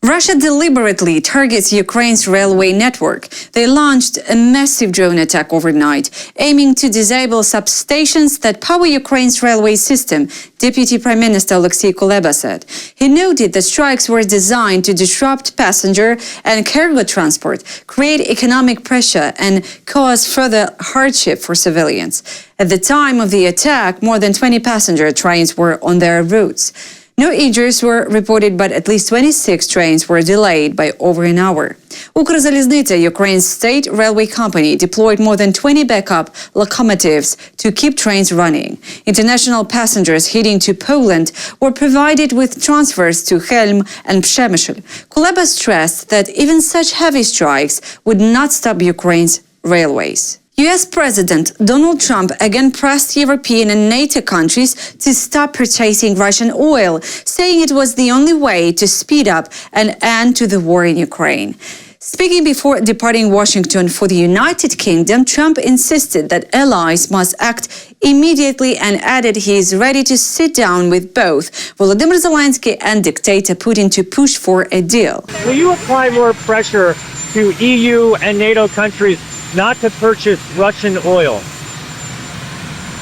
Russia deliberately targets Ukraine's railway network. They launched a massive drone attack overnight, aiming to disable substations that power Ukraine's railway system, Deputy Prime Minister Oleksii Kuleba said. He noted the strikes were designed to disrupt passenger and cargo transport, create economic pressure, and cause further hardship for civilians. At the time of the attack, more than 20 passenger trains were on their routes. No injuries were reported, but at least 26 trains were delayed by over an hour. Ukrzaliznytsia, Ukraine's state railway company, deployed more than 20 backup locomotives to keep trains running. International passengers heading to Poland were provided with transfers to Chelm and Przemysl. Kuleba stressed that even such heavy strikes would not stop Ukraine's railways. U.S. President Donald Trump again pressed European and NATO countries to stop purchasing Russian oil, saying it was the only way to speed up an end to the war in Ukraine. Speaking before departing Washington for the United Kingdom, Trump insisted that allies must act immediately and added he is ready to sit down with both Volodymyr Zelensky and dictator Putin to push for a deal. Will you apply more pressure to EU and NATO countries not to purchase Russian oil?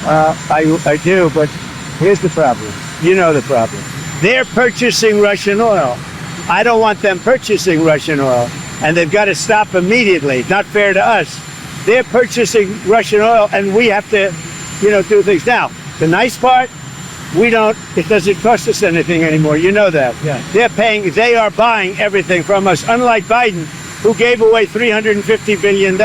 I do, but here's the problem. You know the problem. They're purchasing Russian oil. I don't want them purchasing Russian oil, and they've got to stop immediately. Not fair to us. They're purchasing Russian oil, and we have to, do things. Now, the nice part, it doesn't cost us anything anymore. You know that. Yeah. They are buying everything from us, unlike Biden, who gave away $350 billion.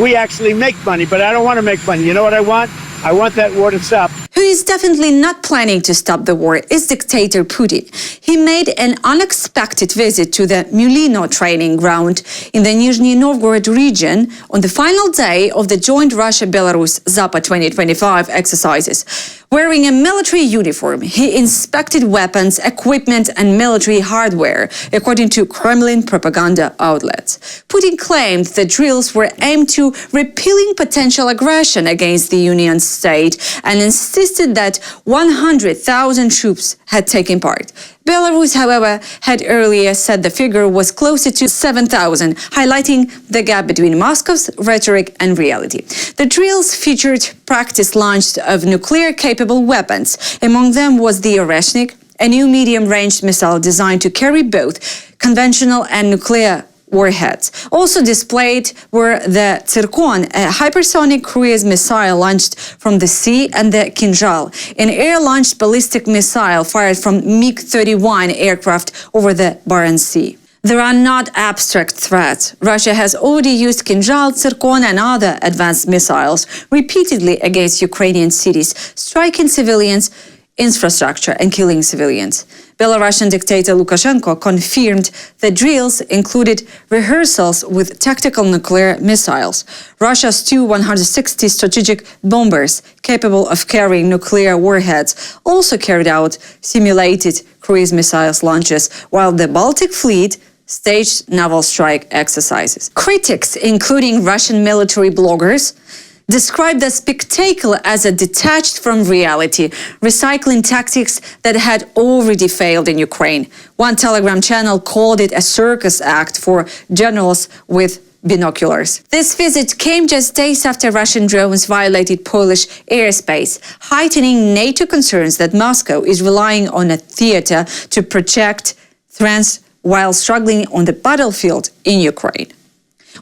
We actually make money, but I don't want to make money. You know what I want? I want that war to stop. Who is definitely not planning to stop the war is dictator Putin. He made an unexpected visit to the Mulino training ground in the Nizhny Novgorod region on the final day of the joint Russia-Belarus Zapad 2025 exercises. Wearing a military uniform, he inspected weapons, equipment, and military hardware, according to Kremlin propaganda outlets. Putin claimed the drills were aimed to repelling potential aggression against the Union state and insisted that 100,000 troops had taken part. Belarus, however, had earlier said the figure was closer to 7,000, highlighting the gap between Moscow's rhetoric and reality. The drills featured practice launch of nuclear-capable weapons. Among them was the Oreshnik, a new medium-range missile designed to carry both conventional and nuclear warheads. Also displayed were the Tsirkon, a hypersonic cruise missile launched from the sea, and the Kinzhal, an air-launched ballistic missile fired from MiG-31 aircraft over the Barents Sea. There are not abstract threats. Russia has already used Kinzhal, Tsirkon, and other advanced missiles repeatedly against Ukrainian cities, striking civilians, infrastructure, and killing civilians. Belarusian dictator Lukashenko confirmed the drills included rehearsals with tactical nuclear missiles. Russia's Tu-160 strategic bombers, capable of carrying nuclear warheads, also carried out simulated cruise missiles launches, while the Baltic Fleet staged naval strike exercises. Critics, including Russian military bloggers, described the spectacle as a detached from reality, recycling tactics that had already failed in Ukraine. One Telegram channel called it a circus act for generals with binoculars. This visit came just days after Russian drones violated Polish airspace, heightening NATO concerns that Moscow is relying on a theater to project threats while struggling on the battlefield in Ukraine.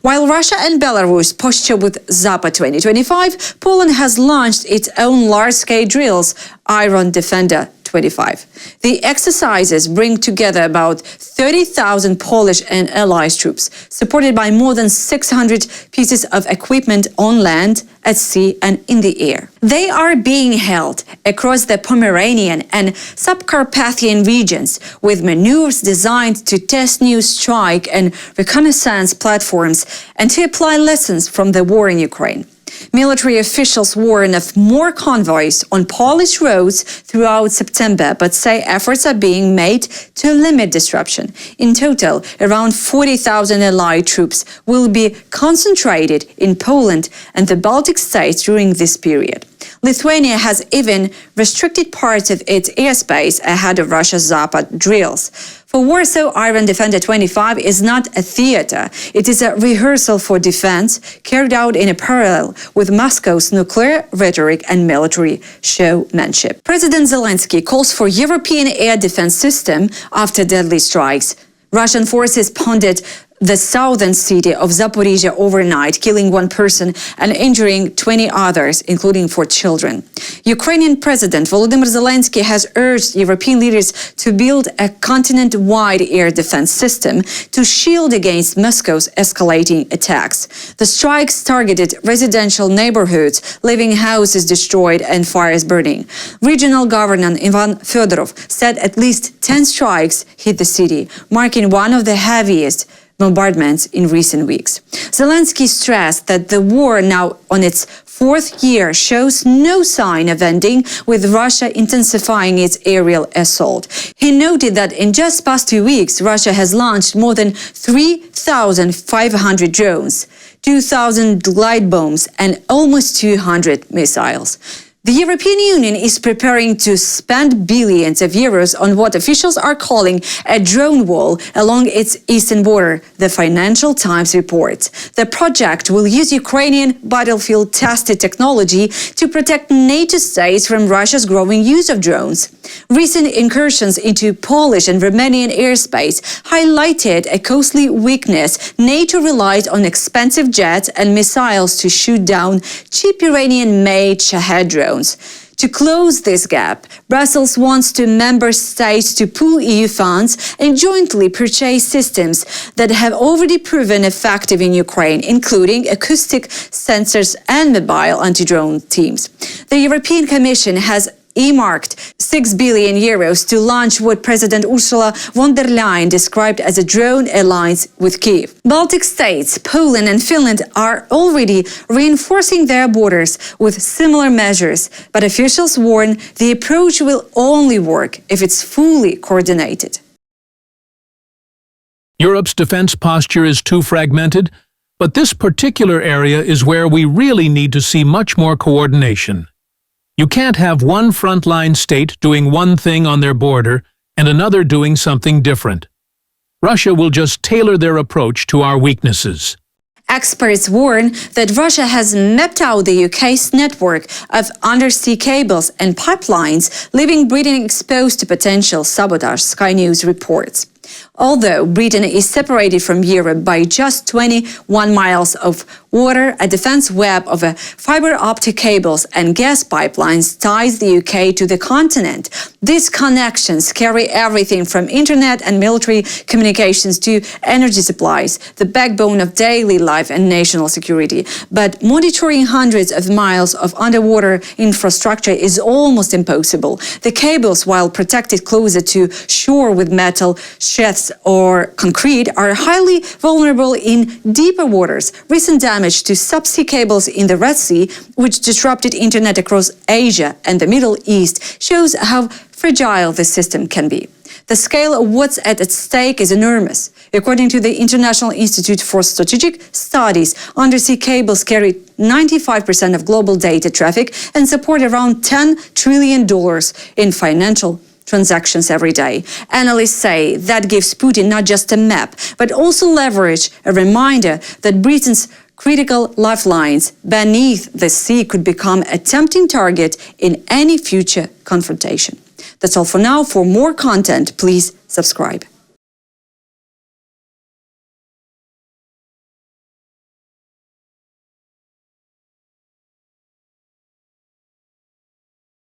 While Russia and Belarus posture with Zapad 2025, Poland has launched its own large-scale drills, Iron Defender 25. The exercises bring together about 30,000 Polish and Allied troops, supported by more than 600 pieces of equipment on land, at sea, and in the air. They are being held across the Pomeranian and Subcarpathian regions, with maneuvers designed to test new strike and reconnaissance platforms and to apply lessons from the war in Ukraine. Military officials warn of more convoys on Polish roads throughout September, but say efforts are being made to limit disruption. In total, around 40,000 Allied troops will be concentrated in Poland and the Baltic states during this period. Lithuania has even restricted parts of its airspace ahead of Russia's Zapad drills. For Warsaw, Iron Defender 25 is not a theater. It is a rehearsal for defense carried out in a parallel with Moscow's nuclear rhetoric and military showmanship. President Zelensky calls for European air defense system after deadly strikes. Russian forces pounded the southern city of Zaporizhia overnight, killing 1 person and injuring 20 others, including 4 children. Ukrainian President Volodymyr Zelensky has urged European leaders to build a continent-wide air defense system to shield against Moscow's escalating attacks. The strikes targeted residential neighborhoods, leaving houses destroyed and fires burning. Regional Governor Ivan Fedorov said at least 10 strikes hit the city, marking one of the heaviest bombardments in recent weeks. Zelensky stressed that the war, now on its 4th year, shows no sign of ending, with Russia intensifying its aerial assault. He noted that in just past 2 weeks, Russia has launched more than 3,500 drones, 2,000 glide bombs, and almost 200 missiles. The European Union is preparing to spend billions of euros on what officials are calling a drone wall along its eastern border, the Financial Times reports. The project will use Ukrainian battlefield-tested technology to protect NATO states from Russia's growing use of drones. Recent incursions into Polish and Romanian airspace highlighted a costly weakness. NATO relies on expensive jets and missiles to shoot down cheap Iranian-made Shahed drones. To close this gap, Brussels wants member states to pool EU funds and jointly purchase systems that have already proven effective in Ukraine, including acoustic sensors and mobile anti-drone teams. The European Commission has earmarked 6 billion euros to launch what President Ursula von der Leyen described as a drone alliance with Kyiv. Baltic states, Poland and Finland are already reinforcing their borders with similar measures, but officials warn the approach will only work if it's fully coordinated. Europe's defense posture is too fragmented, but this particular area is where we really need to see much more coordination. You can't have one frontline state doing one thing on their border and another doing something different. Russia will just tailor their approach to our weaknesses. Experts warn that Russia has mapped out the UK's network of undersea cables and pipelines, leaving Britain exposed to potential sabotage, Sky News reports. Although Britain is separated from Europe by just 21 miles of water, a defense web of fiber optic cables and gas pipelines ties the UK to the continent. These connections carry everything from internet and military communications to energy supplies, the backbone of daily life and national security. But monitoring hundreds of miles of underwater infrastructure is almost impossible. The cables, while protected closer to shore with metal sheds or concrete, are highly vulnerable in deeper waters. Recent damage to subsea cables in the Red Sea, which disrupted internet across Asia and the Middle East, shows how fragile the system can be. The scale of what's at stake is enormous. According to the International Institute for Strategic Studies, undersea cables carry 95% of global data traffic and support around $10 trillion in financial transactions every day. Analysts say that gives Putin not just a map, but also leverage, a reminder that Britain's critical lifelines beneath the sea could become a tempting target in any future confrontation. That's all for now. For more content, please subscribe.